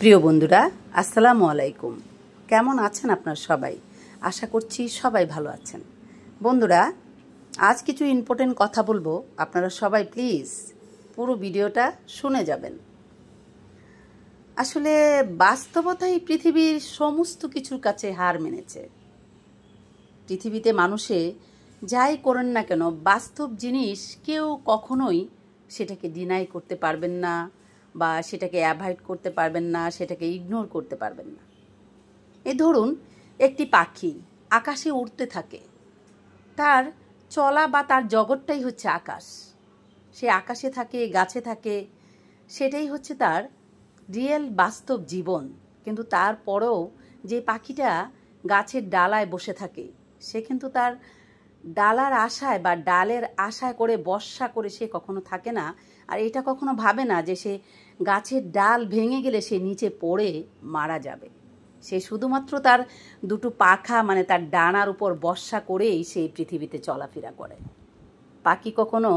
প্রিয় বন্ধুরা, আসসালামু আলাইকুম। কেমন আছেন আপনারা সবাই? আশা করছি সবাই ভালো আছেন। বন্ধুরা, আজ কিছু ইম্পর্টেন্ট কথা বলবো, আপনারা সবাই প্লিজ পুরো ভিডিওটা শুনে যাবেন। আসলে বাস্তবতাই পৃথিবীর সমস্ত কিছুর কাছে হার মেনেছে। পৃথিবীতে মানুষে যাই করেন না কেন, বাস্তব জিনিস কেউ কখনোই সেটাকে ডিনাই করতে পারবেন না, বা সেটাকে অ্যাভয়েড করতে পারবেন না, সেটাকে ইগনোর করতে পারবেন না। এই ধরুন, একটি পাখি আকাশে উড়তে থাকে, তার চলা বা তার জগৎটাই হচ্ছে আকাশ। সে আকাশে থাকে, গাছে থাকে, সেটাই হচ্ছে তার রিয়েল বাস্তব জীবন। কিন্তু তারপরেও যে পাখিটা গাছের ডালায় বসে থাকে, সে কিন্তু তার ডালার আশায় বা ডালের আশায় করে বর্ষা করে সে কখনো থাকে না। আর এটা কখনো ভাবে না যে সে গাছের ডাল ভেঙে গেলে সে নিচে পড়ে মারা যাবে। সে শুধুমাত্র তার দুটো পাখা মানে তার ডানার উপর বর্ষা করেই সেই পৃথিবীতে চলাফেরা করে। পাখি কখনো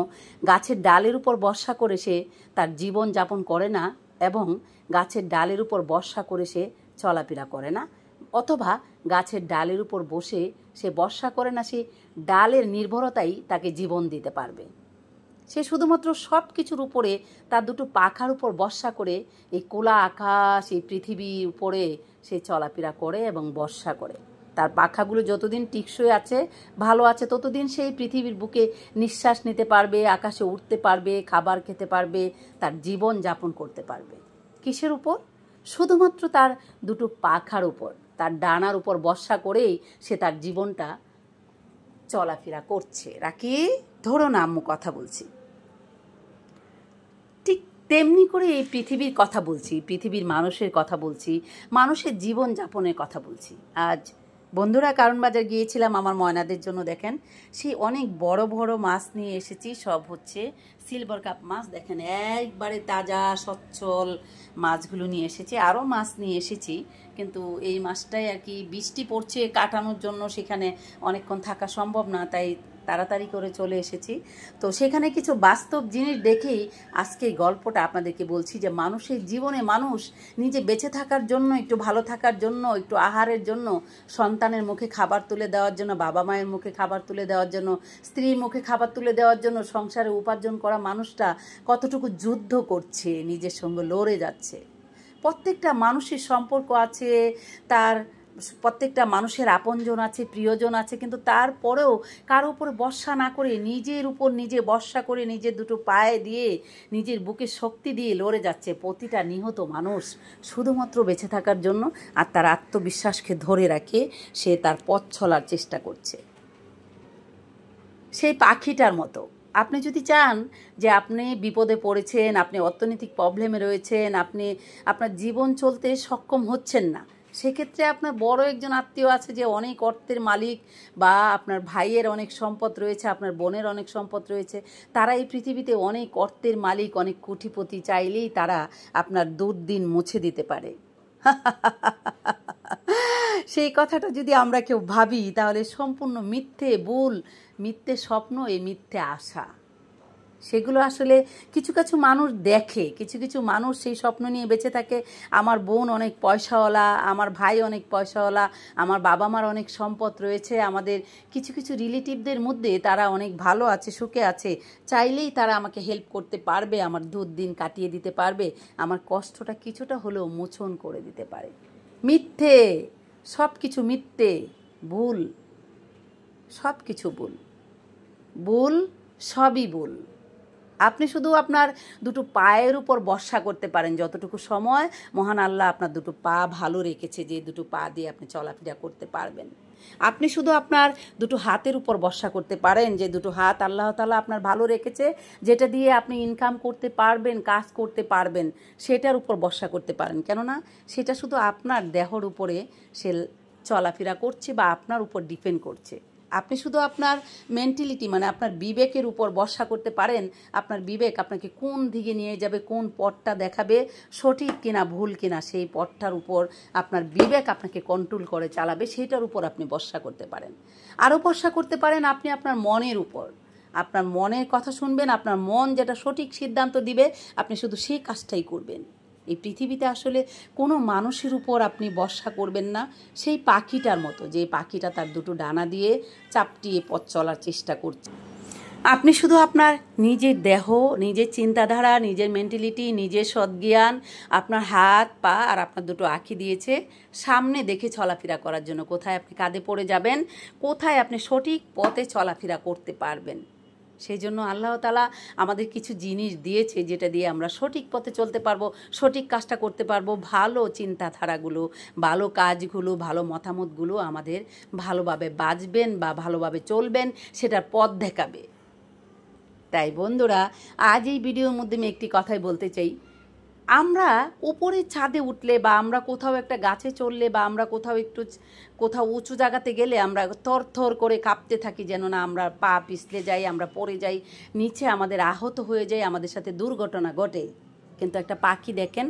গাছের ডালের উপর বর্ষা করে সে তার জীবন যাপন করে না, এবং গাছের ডালের উপর বর্ষা করে সে চলাফেরা করে না, অথবা গাছের ডালের উপর বসে সে বর্ষা করে না। সে ডালের নির্ভরতাই তাকে জীবন দিতে পারবে। সে শুধুমাত্র সব কিছুর উপরে তার দুটো পাখার উপর বর্ষা করে এই খোলা আকাশ, এই পৃথিবীর উপরে সে চলাফেরা করে এবং বর্ষা করে। তার পাখাগুলো যতদিন টিকসই আছে, ভালো আছে, ততদিন সেই পৃথিবীর বুকে নিঃশ্বাস নিতে পারবে, আকাশে উঠতে পারবে, খাবার খেতে পারবে, তার জীবন যাপন করতে পারবে। কিসের উপর? শুধুমাত্র তার দুটো পাখার উপর, তার ডানার উপর বর্ষা করেই সে তার জীবনটা চলাফেরা করছে। রাখি, ধরো না আম্মু কথা বলছি, ঠিক তেমনি করে এই পৃথিবীর কথা বলছি, পৃথিবীর মানুষের কথা বলছি, মানুষের জীবন যাপনের কথা বলছি। আজ বন্ধুরা কারণ বাজার গিয়েছিলাম আমার ময়নাদের জন্য। দেখেন, সেই অনেক বড় বড় মাছ নিয়ে এসেছি, সব হচ্ছে সিলভার কাপ মাছ। দেখেন, একবারে তাজা সচ্ছল মাছগুলো নিয়ে এসেছি। আরও মাছ নিয়ে এসেছি, কিন্তু এই মাছটাই আর কি বৃষ্টি পড়ছে, কাটানোর জন্য সেখানে অনেকক্ষণ থাকা সম্ভব না, তাই তাড়াতাড়ি করে চলে এসেছি। তো সেখানে কিছু বাস্তব জিনিস দেখেই আজকে এই গল্পটা আপনাদেরকে বলছি, যে মানুষের জীবনে মানুষ নিজে বেঁচে থাকার জন্য, একটু ভালো থাকার জন্য, একটু আহারের জন্য, সন্তানের মুখে খাবার তুলে দেওয়ার জন্য, বাবা মায়ের মুখে খাবার তুলে দেওয়ার জন্য, স্ত্রীর মুখে খাবার তুলে দেওয়ার জন্য সংসারে উপার্জন করা মানুষটা কতটুকু যুদ্ধ করছে, নিজের সঙ্গে লড়ে যাচ্ছে। প্রত্যেকটা মানুষের সম্পর্ক আছে, তার প্রত্যেকটা মানুষের আপনজন আছে, প্রিয়জন আছে, কিন্তু তারপরেও কারো উপরে ভরসা না করে নিজের উপর নিজে ভরসা করে নিজের দুটো পায়ে দিয়ে, নিজের বুকে শক্তি দিয়ে লড়ে যাচ্ছে প্রতিটা নিহত মানুষ শুধুমাত্র বেঁচে থাকার জন্য। আর তার আত্মবিশ্বাসকে ধরে রাখে সে তার পথ চলার চেষ্টা করছে। সেই পাখিটার মতো আপনি যদি চান যে আপনি বিপদে পড়েছেন, আপনি অর্থনৈতিক প্রবলেমে রয়েছেন, আপনি আপনার জীবন চলতে সক্ষম হচ্ছেন না, সেক্ষেত্রে আপনার বড় একজন আত্মীয় আছে যে অনেক অর্থের মালিক, বা আপনার ভাইয়ের অনেক সম্পদ রয়েছে, আপনার বোনের অনেক সম্পদ রয়েছে, তারা এই পৃথিবীতে অনেক অর্থের মালিক, অনেক কোটিপতি, চাইলেই তারা আপনার দুর্দিন মুছে দিতে পারে। সেই কথাটা যদি আমরা কেউ ভাবি, তাহলে সম্পূর্ণ মিথ্যে, ভুল, মিথ্যে স্বপ্ন, এই মিথ্যে আশা, সেগুলো আসলে কিছু কিছু মানুষ দেখে, কিছু কিছু মানুষ সেই স্বপ্ন নিয়ে বেঁচে থাকে। আমার বোন অনেক পয়সাওয়ালা, আমার ভাই অনেক পয়সাওয়ালা, আমার বাবা মার অনেক সম্পদ রয়েছে, আমাদের কিছু কিছু রিলেটিভদের মধ্যে তারা অনেক ভালো আছে, সুখে আছে, চাইলেই তারা আমাকে হেল্প করতে পারবে, আমার দুর্দিন কাটিয়ে দিতে পারবে, আমার কষ্টটা কিছুটা হলেও মোচন করে দিতে পারে। মিথ্যে, সব কিছু মিথ্যে, ভুল, সব কিছু ভুল, ভুল, সবই ভুল। আপনি শুধু আপনার দুটো পায়ের উপর ভরসা করতে পারেন, যতটুকু সময় মহান আল্লাহ আপনার দুটো পা ভালো রেখেছে, যে দুটো পা দিয়ে আপনি চলাফেরা করতে পারবেন। আপনি শুধু আপনার দুটো হাতের উপর ভরসা করতে পারেন, যে দুটো হাত আল্লাহ তাআলা আপনার ভালো রেখেছে, যেটা দিয়ে আপনি ইনকাম করতে পারবেন, কাজ করতে পারবেন, সেটার উপর ভরসা করতে পারেন। কেননা সেটা শুধু আপনার দেহর উপরে সে চলাফেরা করছে বা আপনার উপর ডিপেন্ড করছে। আপনি শুধু আপনার মেন্টালিটি মানে আপনার বিবেকের উপর ভরসা করতে পারেন। আপনার বিবেক আপনাকে কোন দিকে নিয়ে যাবে, কোন পথটা দেখাবে, সঠিক কিনা ভুল কিনা, সেই পথটার উপর আপনার বিবেক আপনাকে কন্ট্রোল করে চালাবে, সেইটার উপর আপনি ভরসা করতে পারেন। আরও ভরসা করতে পারেন আপনি আপনার মনের উপর। আপনার মনের কথা শুনবেন, আপনার মন যেটা সঠিক সিদ্ধান্ত দিবে আপনি শুধু সেই কাজটাই করবেন। এই পৃথিবীতে আসলে কোনো মানুষের উপর আপনি ভরসা করবেন না, সেই পাখিটার মতো, যে পাখিটা তার দুটো ডানা দিয়ে চাপটিয়ে পথ চলার চেষ্টা করছে। আপনি শুধু আপনার নিজের দেহ, নিজের চিন্তাধারা, নিজের মেন্টালিটি, নিজের সদ্জ্ঞান, আপনার হাত পা আর আপনার দুটো আঁখি দিয়েছে সামনে দেখে চলাফেরা করার জন্য। কোথায় আপনি কাঁধে পড়ে যাবেন, কোথায় আপনি সঠিক পথে চলাফেরা করতে পারবেন, সেই জন্য আল্লাহ তাআলা আমাদের কিছু জিনিস দিয়েছে যেটা দিয়ে আমরা সঠিক পথে চলতে পারবো, সঠিক কাজটা করতে পারবো। ভালো চিন্তাধারাগুলো, ভালো কাজগুলো, ভালো মতামতগুলো আমাদের ভালোভাবে বাঁচবেন বা ভালোভাবে চলবেন, সেটার পথ দেখাবে। তাই বন্ধুরা, আজ এই ভিডিওর মধ্যে আমি একটি কথাই বলতে চাই, আমরা উপরে ছাদে উঠলে বা আমরা কোথাও একটা গাছে চড়লে বা আমরা কোথাও উঁচু জায়গাতে গেলে আমরা থর করে কাঁপতে থাকি, যেন না আমরা পা পিছলে যাই, আমরা পড়ে যাই, নিচে আমাদের আহত হয়ে যায়, আমাদের সাথে দুর্ঘটনা ঘটে। কিন্তু একটা পাখি দেখেন,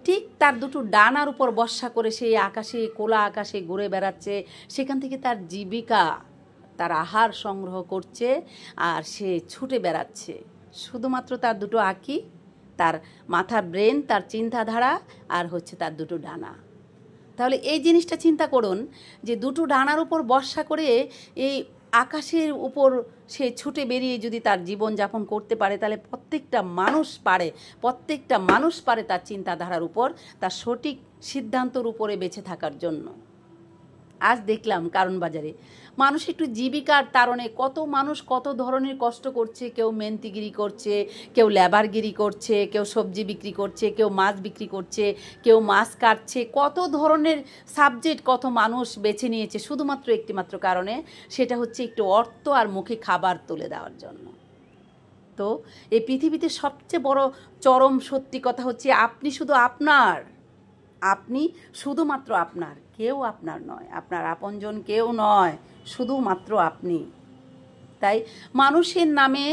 ঠিক তার দুটো ডানার উপর বর্ষা করে সেই আকাশে, খোলা আকাশে ঘুরে বেড়াচ্ছে, সেখান থেকে তার জীবিকা, তার আহার সংগ্রহ করছে আর সে ছুটে বেড়াচ্ছে। শুধুমাত্র তার দুটো আঁখি, তার মাথার ব্রেন, তার চিন্তাধারা আর হচ্ছে তার দুটো ডানা। তাহলে এই জিনিসটা চিন্তা করুন যে দুটো ডানার উপর ভরসা করে এই আকাশের উপর সে ছুটে বেরিয়ে যদি তার জীবনযাপন করতে পারে, তাহলে প্রত্যেকটা মানুষ পারে তার চিন্তাধারার উপর, তার সঠিক সিদ্ধান্তর উপরে বেঁচে থাকার জন্য। আজ দেখলাম কারণ বাজারে মানুষ একটু জীবিকার তাড়নে কত মানুষ কত ধরনের কষ্ট করছে। কেউ মেন্তিগিরি করছে, কেউ লেবারগিরি করছে, কেউ সবজি বিক্রি করছে, কেউ মাছ বিক্রি করছে, কেউ মাছ কাটছে। কত ধরনের সাবজেক্ট কত মানুষ বেছে নিয়েছে শুধুমাত্র একটিমাত্র কারণে, সেটা হচ্ছে একটু অর্থ আর মুখে খাবার তুলে দেওয়ার জন্য। তো এই পৃথিবীতে সবচেয়ে বড় চরম সত্যি কথা হচ্ছে, আপনি শুধুমাত্র আপনার, কেউ আপনার নয়, আপনার আপনজন কেউ নয়, শুধুমাত্র আপনি। তাই মানুষের নামে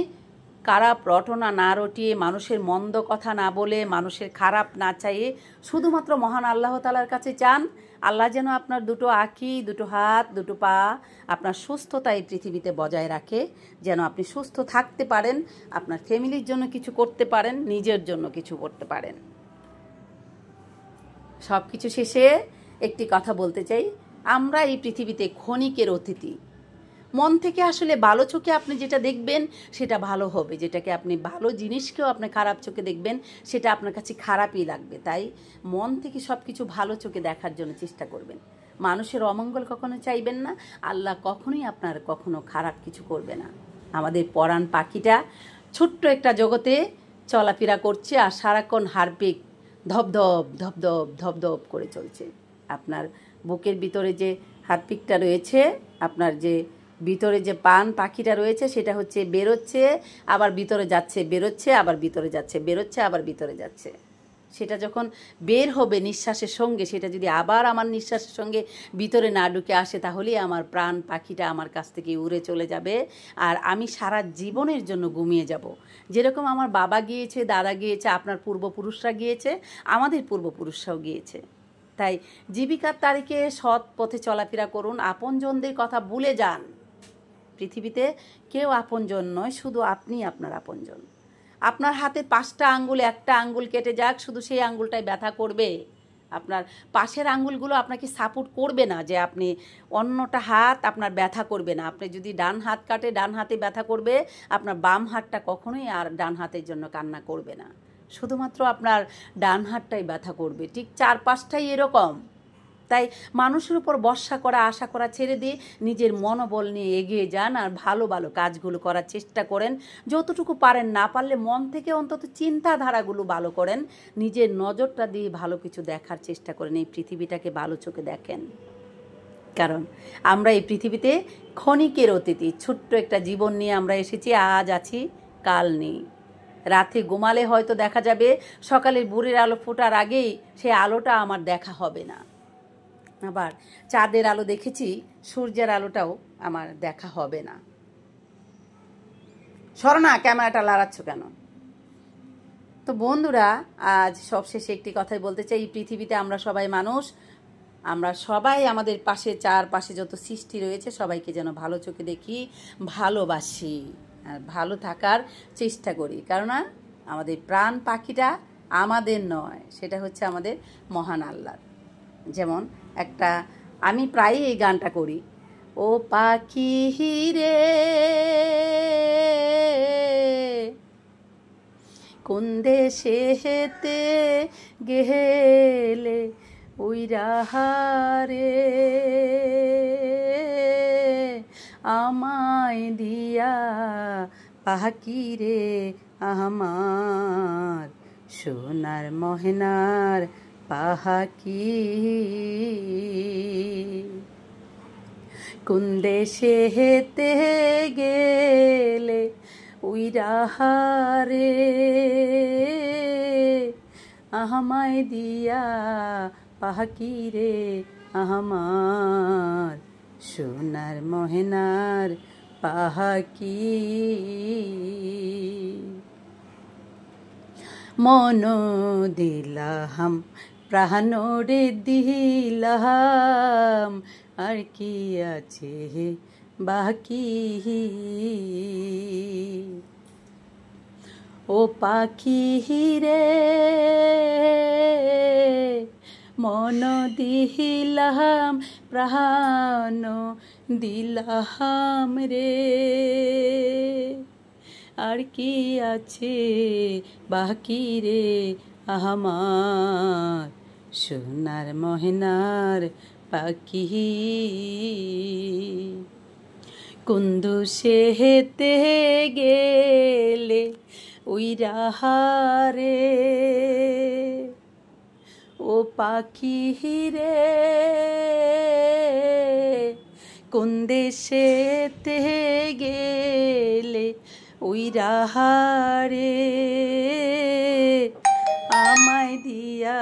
খারাপ রটনা না রটিয়ে, মানুষের মন্দ কথা না বলে, মানুষের খারাপ না চাইয়ে শুধুমাত্র মহান আল্লাহ তাআলার কাছে চান। আল্লাহ যেন আপনার দুটো আঁখি, দুটো হাত, দুটো পা, আপনার সুস্থতা এই পৃথিবীতে বজায় রাখে, যেন আপনি সুস্থ থাকতে পারেন, আপনার ফ্যামিলির জন্য কিছু করতে পারেন, নিজের জন্য কিছু করতে পারেন। সব কিছু শেষে একটি কথা বলতে চাই, আমরা এই পৃথিবীতে ক্ষণিকের অতিথি। মন থেকে আসলে ভালো চোখে আপনি যেটা দেখবেন সেটা ভালো হবে, যেটাকে আপনি ভালো জিনিসকেও আপনি খারাপ চোখে দেখবেন সেটা আপনার কাছে খারাপই লাগবে। তাই মন থেকে সব কিছু ভালো চোখে দেখার জন্য চেষ্টা করবেন। মানুষের অমঙ্গল কখনো চাইবেন না, আল্লাহ কখনোই আপনার কখনো খারাপ কিছু করবে না। আমাদের পরাণ পাখিটা ছোট্ট একটা জগতে চলাফেরা করছে আর সারাক্ষণ হারপিক ধপধপ ধপধপ ধপধপ করে চলছে। আপনার বুকের ভিতরে যে হারপিকটা রয়েছে, আপনার যে ভিতরে যে পান পাখিটা রয়েছে, সেটা হচ্ছে বেরোচ্ছে আবার ভিতরে যাচ্ছে, বেরোচ্ছে আবার ভিতরে যাচ্ছে, বেরোচ্ছে আবার ভিতরে যাচ্ছে। সেটা যখন বের হবে নিঃশ্বাসের সঙ্গে, সেটা যদি আবার আমার নিঃশ্বাসের সঙ্গে ভিতরে না ঢুকে আসে, তাহলেই আমার প্রাণ পাখিটা আমার কাছ থেকে উড়ে চলে যাবে আর আমি সারা জীবনের জন্য ঘুমিয়ে যাব। যেরকম আমার বাবা গিয়েছে, দাদা গিয়েছে, আপনার পূর্বপুরুষরা গিয়েছে, আমাদের পূর্বপুরুষরাও গিয়েছে। তাই জীবিকার তারিখে সৎ পথে চলাফেরা করুন, আপনজনদের কথা ভুলে যান। পৃথিবীতে কেউ আপনজন নয়, শুধু আপনি আপনার আপনজন। আপনার হাতে 5টা আঙ্গুল, একটা আঙ্গুল কেটে যাক, শুধু সেই আঙ্গুলটাই ব্যথা করবে। আপনার পাশের আঙ্গুলগুলো আপনাকে সাপোর্ট করবে না, যে আপনি অন্যটা হাত আপনার ব্যথা করবে না। আপনি যদি ডান হাত কাটে, ডান হাতে ব্যথা করবে, আপনার বাম হাতটা কখনোই আর ডান হাতের জন্য কান্না করবে না, শুধুমাত্র আপনার ডান হাতটাই ব্যথা করবে। ঠিক 4-5টাই এরকম। তাই মানুষের উপর ভরসা করা, আশা করা ছেড়ে দিয়ে নিজের মনোবল নিয়ে এগিয়ে যান আর ভালো ভালো কাজগুলো করার চেষ্টা করেন। যতটুকু পারেন, না পারলে মন থেকে অন্তত চিন্তাধারাগুলো ভালো করেন, নিজের নজরটা দিয়ে ভালো কিছু দেখার চেষ্টা করেন, এই পৃথিবীটাকে ভালো চোখে দেখেন। কারণ আমরা এই পৃথিবীতে ক্ষণিকের অতিথি। ছোট্ট একটা জীবন নিয়ে আমরা এসেছি, আজ আছি কাল নেই। রাতে ঘুমালে হয়তো দেখা যাবে সকালের ভোরের আলো ফোটার আগেই সেই আলোটা আমার দেখা হবে না। আবার চাঁদের আলো দেখেছি, সূর্যের আলোটাও আমার দেখা হবে না। সরনা, ক্যামেরাটা লড়াচ্ছ কেন? তো বন্ধুরা, আজ সবশেষে একটি কথাই বলতে চাই, এই পৃথিবীতে আমরা সবাই মানুষ, আমরা সবাই আমাদের পাশে, চারপাশে যত সৃষ্টি রয়েছে সবাইকে যেন ভালো চোখে দেখি, ভালোবাসি আর ভালো থাকার চেষ্টা করি। কেননা আমাদের প্রাণ পাখিটা আমাদের নয়, সেটা হচ্ছে আমাদের মহান আল্লাহর। যেমন একটা, আমি প্রায়ই এই গানটা করি, ও পাখি রে কোন দেশে হেতে গেলে উইরাহারে আমায় দিয়া পাখি রে আমার সোনার মহনার পাখি কোন দেশে হেতে গেলে উইরাহারে আমায় দিয়া পাখি রে আমার সোনার মহনার পাখি মন দিলাম প্রাণরে দিলাম আর কি আছে বাকি ও পাখি রে মন দিলাম প্রাণ দিলাম রে আর কি আছে বাকি রে আমার সোনার মহনার পাখি কুন্দু সে হেতে গেলে উইরাহারে ও পাখি রে কোন দেশেতে গেলে উইরাহারে আমায় দিয়া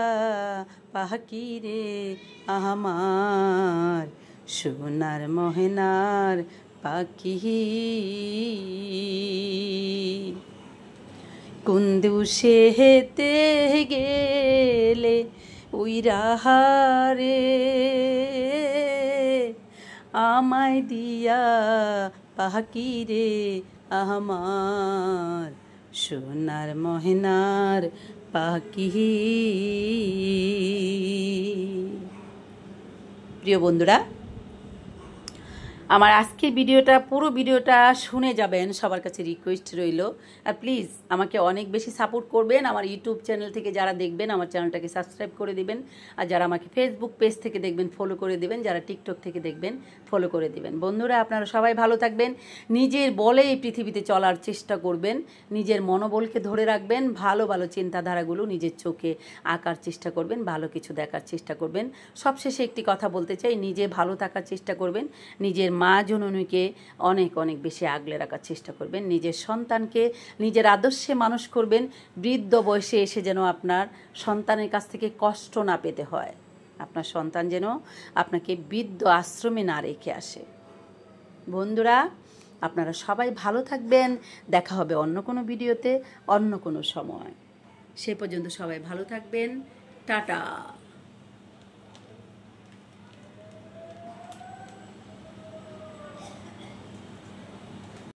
পাখি রে আমার সোনার মহনার পাখি কুন্দু সে হেতে গেলে উইরাহারে আমায় দিয়া পাখি রে আমার সোনার মহনার পাখি। প্রিয় বন্ধুরা, আমার আজকের ভিডিওটা পুরো ভিডিওটা শুনে যাবেন, সবার কাছে রিকোয়েস্ট রইল। আর প্লিজ আমাকে অনেক বেশি সাপোর্ট করবেন। আমার ইউটিউব চ্যানেল থেকে যারা দেখবেন আমার চ্যানেলটাকে সাবস্ক্রাইব করে দিবেন, আর যারা আমাকে ফেসবুক পেজ থেকে দেখবেন ফলো করে দিবেন, যারা টিকটক থেকে দেখবেন ফলো করে দিবেন। বন্ধুরা, আপনারা সবাই ভালো থাকবেন, নিজের বলে এই পৃথিবীতে চলার চেষ্টা করবেন, নিজের মনোবলকে ধরে রাখবেন, ভালো ভালো চিন্তাধারাগুলো নিজের চোখে আঁকার চেষ্টা করবেন, ভালো কিছু দেখার চেষ্টা করবেন। সবশেষে একটি কথা বলতে চাই, নিজে ভালো থাকার চেষ্টা করবেন, নিজের মা জননীকে অনেক অনেক বেশি আগলে রাখার চেষ্টা করবেন, নিজের সন্তানকে নিজের আদর্শে মানুষ করবেন, বৃদ্ধ বয়সে এসে যেন আপনার সন্তানের কাছ থেকে কষ্ট না পেতে হয়, আপনার সন্তান যেন আপনাকে বৃদ্ধ আশ্রমে না রেখে আসে। বন্ধুরা, আপনারা সবাই ভালো থাকবেন, দেখা হবে অন্য কোনো ভিডিওতে অন্য কোনো সময়। সে পর্যন্ত সবাই ভালো থাকবেন, টাটা।